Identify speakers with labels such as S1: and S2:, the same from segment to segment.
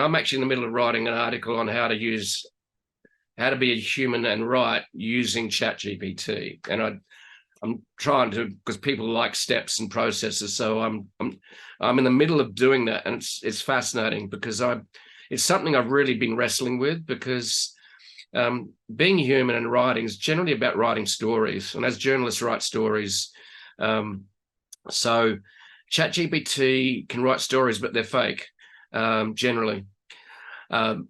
S1: I'm actually in the middle of writing an article on how to be a human and write using ChatGPT, and I'm trying to, because people like steps and processes. So I'm in the middle of doing that, and it's fascinating because it's something I've really been wrestling with, because being human and writing is generally about writing stories, and as journalists write stories. So ChatGPT can write stories, but they're fake generally.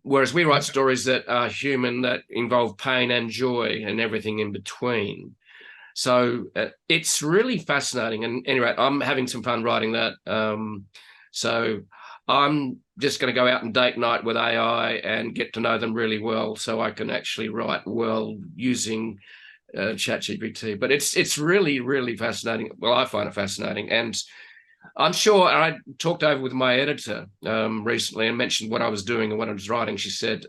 S1: Whereas we write stories that are human, that involve pain and joy and everything in between. So it's really fascinating. And anyway, I'm having some fun writing that. So I'm just going to go out and date night with AI and get to know them really well, so I can actually write well using ChatGPT. But it's really, really fascinating. Well, I find it fascinating. And I'm sure, I talked over with my editor recently and mentioned what I was doing and what I was writing. She said,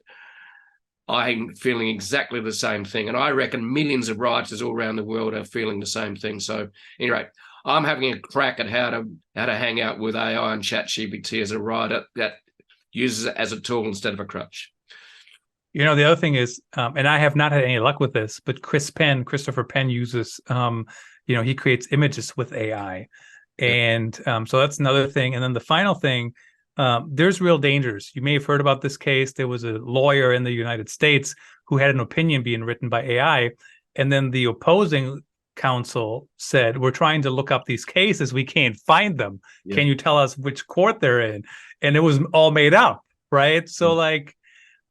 S1: I'm feeling exactly the same thing. And I reckon millions of writers all around the world are feeling the same thing. So anyway, I'm having a crack at how to hang out with AI and ChatGPT as a writer that uses it as a tool instead of a crutch.
S2: The other thing is, and I have not had any luck with this, but Christopher Penn uses, he creates images with AI. And so that's another thing. And then the final thing, there's real dangers. You may have heard about this case. There was a lawyer in the United States who had an opinion being written by AI. And then the opposing counsel said, we're trying to look up these cases. We can't find them. Yeah. Can you tell us which court they're in? And it was all made up, right? So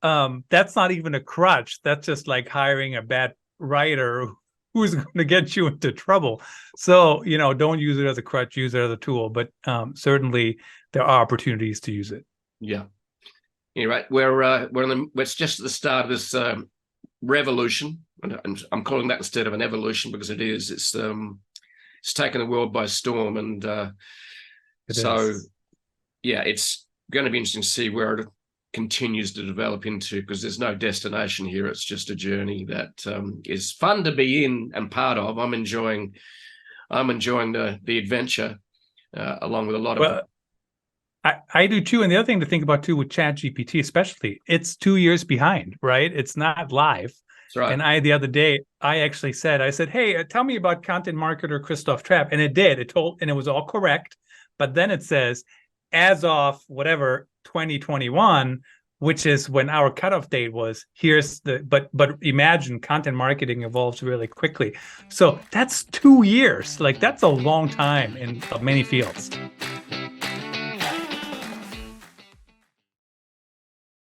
S2: that's not even a crutch. That's just like hiring a bad writer who's going to get you into trouble. So, don't use it as a crutch, use it as a tool, but certainly there are opportunities to use it.
S1: Yeah. You're right. It's just at the start of this revolution, and I'm calling that instead of an evolution, because it is. It's taken the world by storm, and it's going to be interesting to see where it continues to develop into, because there's no destination here. It's just a journey that is fun to be in and part of. I'm enjoying the adventure along with a lot of.
S2: I do too. And the other thing to think about too with ChatGPT, especially, it's 2 years behind, right? It's not live. That's right. And the other day, I said, hey, tell me about content marketer Christoph Trappe. And it did. And it was all correct. But then it says, as of whatever, 2021, which is when our cutoff date was, but imagine content marketing evolves really quickly. So that's 2 years. Like, that's a long time in many fields.